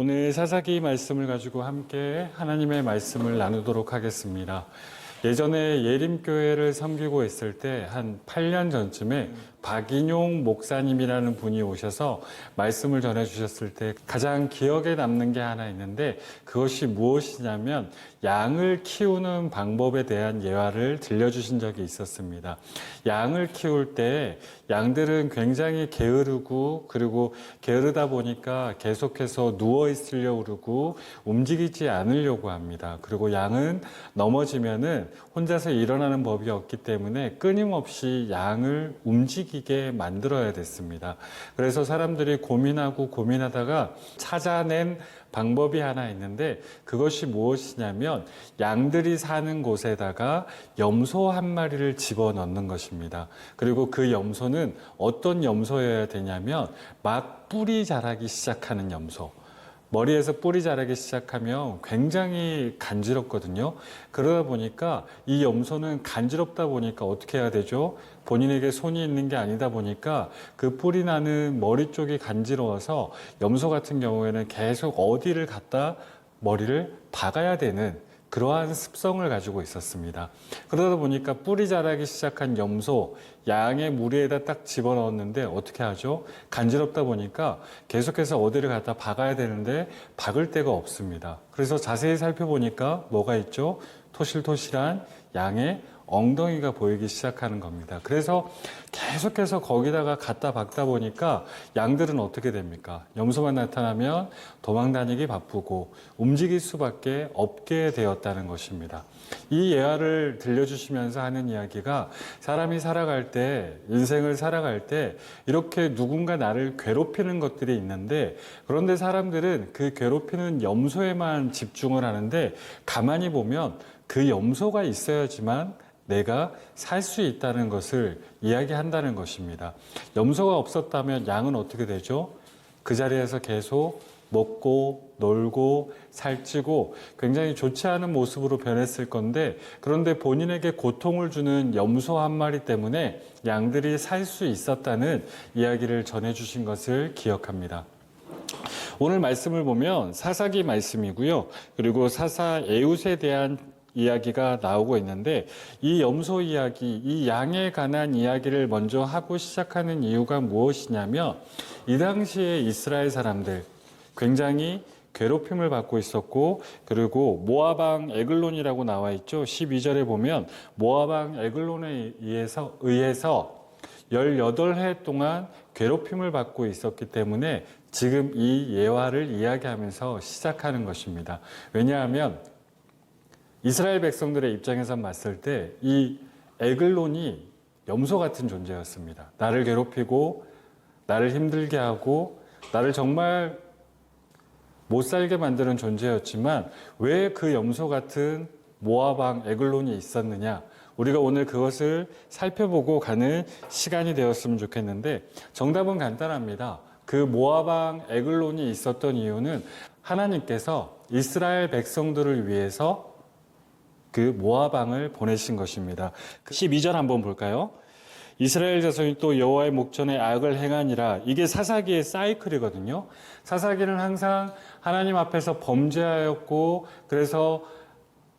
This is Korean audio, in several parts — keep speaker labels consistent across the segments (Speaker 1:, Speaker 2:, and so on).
Speaker 1: 오늘 사사기 말씀을 가지고 함께 하나님의 말씀을 나누도록 하겠습니다. 예전에 예림교회를 섬기고 있을 때 한 8년 전쯤에 박인용 목사님이라는 분이 오셔서 말씀을 전해주셨을 때 가장 기억에 남는 게 하나 있는데, 그것이 무엇이냐면 양을 키우는 방법에 대한 예화를 들려주신 적이 있었습니다. 양을 키울 때 양들은 굉장히 게으르고, 그리고 게으르다 보니까 계속해서 누워 있으려고 그러고 움직이지 않으려고 합니다. 그리고 양은 넘어지면은 혼자서 일어나는 법이 없기 때문에 끊임없이 양을 움직이게 만들어야 됐습니다. 그래서 사람들이 고민하다가 찾아낸 방법이 하나 있는데, 그것이 무엇이냐면 양들이 사는 곳에다가 염소 한 마리를 집어넣는 것입니다. 그리고 그 염소는 어떤 염소여야 되냐면 막 뿌리 자라기 시작하는 염소. 머리에서 뿌리 자라기 시작하면 굉장히 간지럽거든요. 그러다 보니까 이 염소는 간지럽다 보니까 어떻게 해야 되죠? 본인에게 손이 있는 게 아니다 보니까 그 뿌리 나는 머리 쪽이 간지러워서 염소 같은 경우에는 계속 어디를 갖다 머리를 박아야 되는 그러한 습성을 가지고 있었습니다. 그러다 보니까 뿌리 자라기 시작한 염소, 양의 무리에다 딱 집어넣었는데 어떻게 하죠? 간지럽다 보니까 계속해서 어디를 갖다 박아야 되는데 박을 데가 없습니다. 그래서 자세히 살펴보니까 뭐가 있죠? 토실토실한 양의 엉덩이가 보이기 시작하는 겁니다. 그래서 계속해서 거기다가 갖다 박다 보니까 양들은 어떻게 됩니까? 염소만 나타나면 도망 다니기 바쁘고 움직일 수밖에 없게 되었다는 것입니다. 이 예화를 들려주시면서 하는 이야기가, 사람이 살아갈 때, 인생을 살아갈 때 이렇게 누군가 나를 괴롭히는 것들이 있는데, 그런데 사람들은 그 괴롭히는 염소에만 집중을 하는데, 가만히 보면 그 염소가 있어야지만 내가 살 수 있다는 것을 이야기한다는 것입니다. 염소가 없었다면 양은 어떻게 되죠? 그 자리에서 계속 먹고 놀고 살찌고 굉장히 좋지 않은 모습으로 변했을 건데, 그런데 본인에게 고통을 주는 염소 한 마리 때문에 양들이 살 수 있었다는 이야기를 전해주신 것을 기억합니다. 오늘 말씀을 보면 사사기 말씀이고요. 그리고 사사 에웃에 대한 이야기가 나오고 있는데, 이 염소 이야기, 이 양에 관한 이야기를 먼저 하고 시작하는 이유가 무엇이냐면, 이 당시에 이스라엘 사람들 굉장히 괴롭힘을 받고 있었고, 그리고 모압 왕 에글론이라고 나와 있죠. 12절에 보면 모압 왕 에글론에 의해서 18해 동안 괴롭힘을 받고 있었기 때문에 지금 이 예화를 이야기하면서 시작하는 것입니다. 왜냐하면 이스라엘 백성들의 입장에서 봤을 때 이 에글론이 염소 같은 존재였습니다. 나를 괴롭히고 나를 힘들게 하고 나를 정말 못 살게 만드는 존재였지만, 왜 그 염소 같은 모압 왕 에글론이 있었느냐? 우리가 오늘 그것을 살펴보고 가는 시간이 되었으면 좋겠는데, 정답은 간단합니다. 그 모압 왕 에글론이 있었던 이유는 하나님께서 이스라엘 백성들을 위해서 그 모압 왕을 보내신 것입니다. 12절 한번 볼까요? 이스라엘 자손이 또 여호와의 목전에 악을 행하니라. 이게 사사기의 사이클이거든요. 사사기는 항상 하나님 앞에서 범죄하였고, 그래서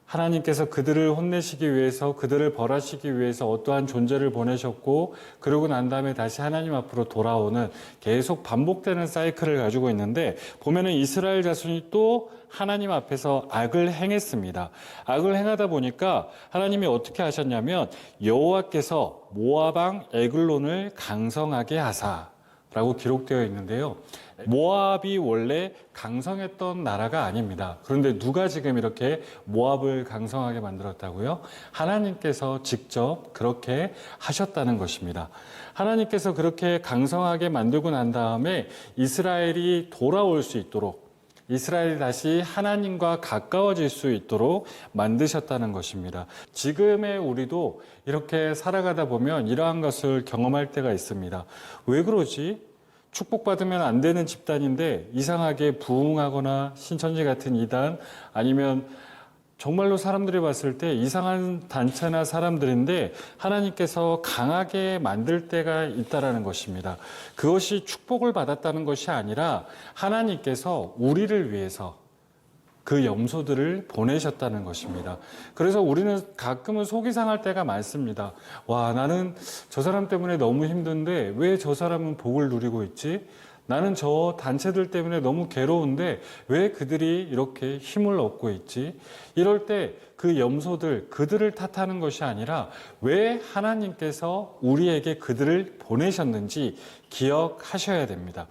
Speaker 1: 하나님께서 그들을 혼내시기 위해서, 그들을 벌하시기 위해서 어떠한 존재를 보내셨고, 그러고 난 다음에 다시 하나님 앞으로 돌아오는 계속 반복되는 사이클을 가지고 있는데, 보면은 이스라엘 자손이 또 하나님 앞에서 악을 행했습니다. 악을 행하다 보니까 하나님이 어떻게 하셨냐면, 여호와께서 모압 왕 에글론을 강성하게 하사 라고 기록되어 있는데요. 모압이 원래 강성했던 나라가 아닙니다. 그런데 누가 지금 이렇게 모압을 강성하게 만들었다고요? 하나님께서 직접 그렇게 하셨다는 것입니다. 하나님께서 그렇게 강성하게 만들고 난 다음에 이스라엘이 돌아올 수 있도록, 이스라엘이 다시 하나님과 가까워질 수 있도록 만드셨다는 것입니다. 지금의 우리도 이렇게 살아가다 보면 이러한 것을 경험할 때가 있습니다. 왜 그러지? 축복받으면 안 되는 집단인데 이상하게 부흥하거나 신천지 같은 이단, 아니면 정말로 사람들이 봤을 때 이상한 단체나 사람들인데 하나님께서 강하게 만들 때가 있다라는 것입니다. 그것이 축복을 받았다는 것이 아니라 하나님께서 우리를 위해서 그 염소들을 보내셨다는 것입니다. 그래서 우리는 가끔은 속이 상할 때가 많습니다. 와, 나는 저 사람 때문에 너무 힘든데 왜 저 사람은 복을 누리고 있지? 나는 저 단체들 때문에 너무 괴로운데 왜 그들이 이렇게 힘을 얻고 있지? 이럴 때 그 염소들, 그들을 탓하는 것이 아니라 왜 하나님께서 우리에게 그들을 보내셨는지 기억하셔야 됩니다.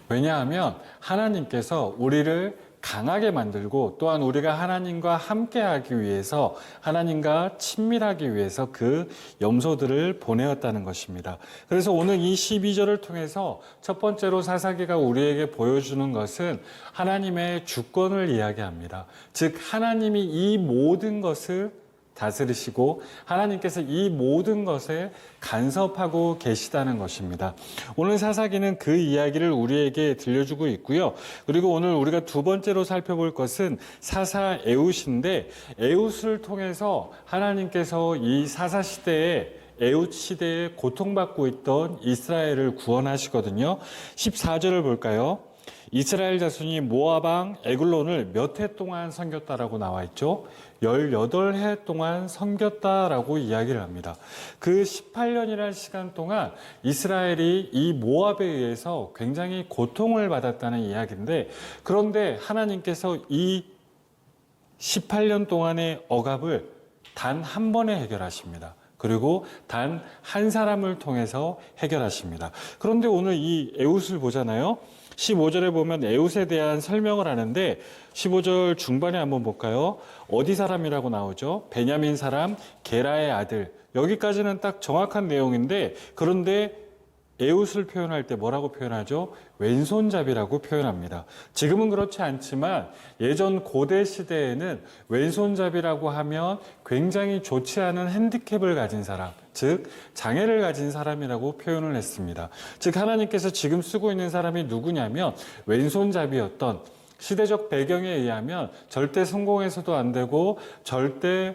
Speaker 1: 왜냐하면 하나님께서 우리를 강하게 만들고 또한 우리가 하나님과 함께하기 위해서 하나님과 친밀하기 위해서 그 염소들을 보내었다는 것입니다. 그래서 오늘 이 12절을 통해서 첫 번째로 사사기가 우리에게 보여주는 것은 하나님의 주권을 이야기합니다. 즉 하나님이 이 모든 것을 다스리시고 하나님께서 이 모든 것에 간섭하고 계시다는 것입니다. 오늘 사사기는 그 이야기를 우리에게 들려주고 있고요. 그리고 오늘 우리가 두 번째로 살펴볼 것은 사사 에훗인데 에훗을 통해서 하나님께서 이 사사 시대에 에훗 시대에 고통받고 있던 이스라엘을 구원하시거든요. 14절을 볼까요? 이스라엘 자손이 모압 왕 에글론을 몇 해 동안 섬겼다라고 나와 있죠. 18해 동안 섬겼다라고 이야기를 합니다. 그 18년이라는 시간 동안 이스라엘이 이 모압에 의해서 굉장히 고통을 받았다는 이야기인데, 그런데 하나님께서 이 18년 동안의 억압을 단 한 번에 해결하십니다. 그리고 단 한 사람을 통해서 해결하십니다. 그런데 오늘 이 에훗을 보잖아요. 15절에 보면 에훗에 대한 설명을 하는데 15절 중반에 한번 볼까요? 어디 사람이라고 나오죠? 베냐민 사람 게라의 아들. 여기까지는 딱 정확한 내용인데, 그런데 에훗을 표현할 때 뭐라고 표현하죠? 왼손잡이라고 표현합니다. 지금은 그렇지 않지만 예전 고대 시대에는 왼손잡이라고 하면 굉장히 좋지 않은 핸디캡을 가진 사람, 즉 장애를 가진 사람이라고 표현을 했습니다. 즉 하나님께서 지금 쓰고 있는 사람이 누구냐면 왼손잡이였던, 시대적 배경에 의하면 절대 성공해서도 안 되고 절대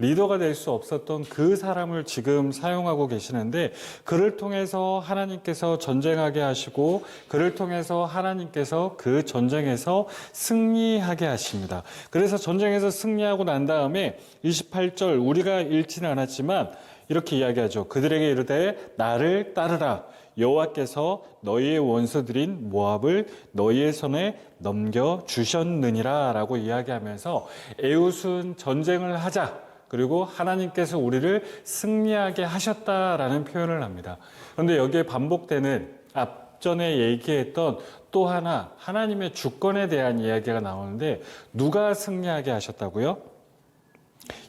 Speaker 1: 리더가 될 수 없었던 그 사람을 지금 사용하고 계시는데, 그를 통해서 하나님께서 전쟁하게 하시고 그를 통해서 하나님께서 그 전쟁에서 승리하게 하십니다. 그래서 전쟁에서 승리하고 난 다음에 28절 우리가 읽지는 않았지만 이렇게 이야기하죠. 그들에게 이르되 나를 따르라. 여호와께서 너희의 원수들인 모압을 너희의 손에 넘겨주셨느니라 라고 이야기하면서 에훗은 전쟁을 하자, 그리고 하나님께서 우리를 승리하게 하셨다라는 표현을 합니다. 그런데 여기에 반복되는 앞전에 얘기했던 또 하나 하나님의 주권에 대한 이야기가 나오는데, 누가 승리하게 하셨다고요?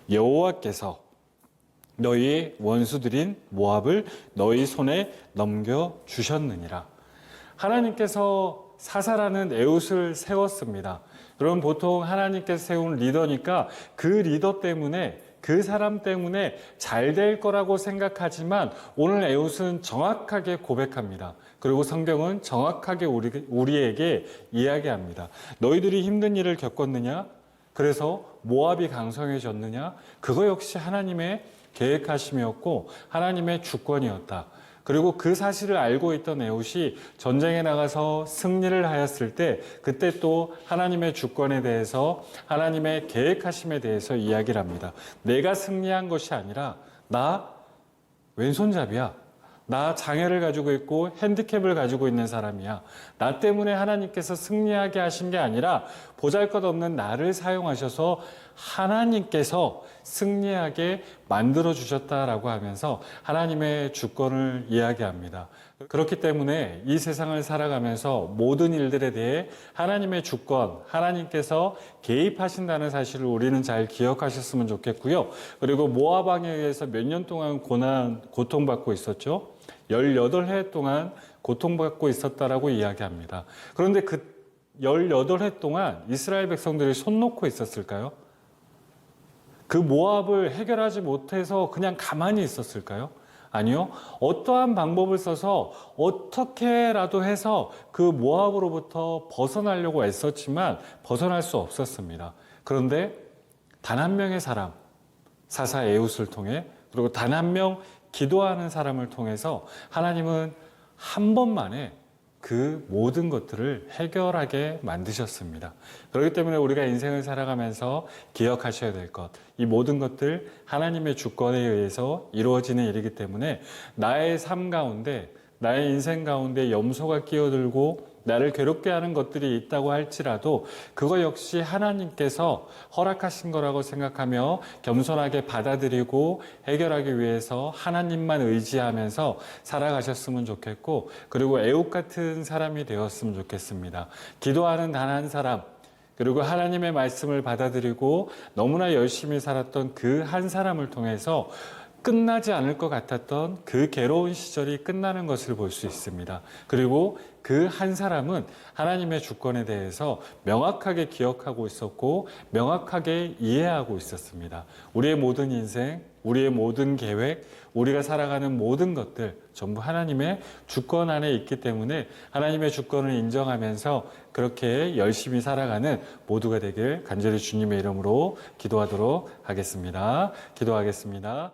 Speaker 1: 여호와께서 너희의 원수들인 모압을 너희 손에 넘겨주셨느니라. 하나님께서 사사라는 에훗을 세웠습니다. 그럼 보통 하나님께서 세운 리더니까 그 리더 때문에, 그 사람 때문에 잘 될 거라고 생각하지만 오늘 에훗은 정확하게 고백합니다. 그리고 성경은 정확하게 우리에게 이야기합니다. 너희들이 힘든 일을 겪었느냐? 그래서 모압이 강성해졌느냐? 그거 역시 하나님의 계획하심이었고 하나님의 주권이었다. 그리고 그 사실을 알고 있던 에훗이 전쟁에 나가서 승리를 하였을 때 그때 또 하나님의 주권에 대해서, 하나님의 계획하심에 대해서 이야기를 합니다. 내가 승리한 것이 아니라 나 왼손잡이야. 나 장애를 가지고 있고 핸디캡을 가지고 있는 사람이야. 나 때문에 하나님께서 승리하게 하신 게 아니라 보잘것없는 나를 사용하셔서 하나님께서 승리하게 만들어 주셨다라고 하면서 하나님의 주권을 이야기합니다. 그렇기 때문에 이 세상을 살아가면서 모든 일들에 대해 하나님의 주권, 하나님께서 개입하신다는 사실을 우리는 잘 기억하셨으면 좋겠고요. 그리고 모압 왕에 의해서 몇 년 동안 고통받고 있었죠. 18해 동안 고통받고 있었다라고 이야기합니다. 그런데 그 18해 동안 이스라엘 백성들이 손 놓고 있었을까요? 그 모압을 해결하지 못해서 그냥 가만히 있었을까요? 아니요. 어떠한 방법을 써서 어떻게라도 해서 그 모압으로부터 벗어나려고 애썼지만 벗어날 수 없었습니다. 그런데 단 한 명의 사람, 사사 에웃을 통해, 그리고 단 한 명 기도하는 사람을 통해서 하나님은 한 번만에 그 모든 것들을 해결하게 만드셨습니다. 그렇기 때문에 우리가 인생을 살아가면서 기억하셔야 될 것, 이 모든 것들 하나님의 주권에 의해서 이루어지는 일이기 때문에 나의 삶 가운데, 나의 인생 가운데 염소가 끼어들고 나를 괴롭게 하는 것들이 있다고 할지라도 그거 역시 하나님께서 허락하신 거라고 생각하며 겸손하게 받아들이고 해결하기 위해서 하나님만 의지하면서 살아가셨으면 좋겠고, 그리고 애옥 같은 사람이 되었으면 좋겠습니다. 기도하는 단 한 사람, 그리고 하나님의 말씀을 받아들이고 너무나 열심히 살았던 그 한 사람을 통해서 끝나지 않을 것 같았던 그 괴로운 시절이 끝나는 것을 볼 수 있습니다. 그리고 그 한 사람은 하나님의 주권에 대해서 명확하게 기억하고 있었고 명확하게 이해하고 있었습니다. 우리의 모든 인생, 우리의 모든 계획, 우리가 살아가는 모든 것들 전부 하나님의 주권 안에 있기 때문에 하나님의 주권을 인정하면서 그렇게 열심히 살아가는 모두가 되길 간절히 주님의 이름으로 기도하도록 하겠습니다. 기도하겠습니다.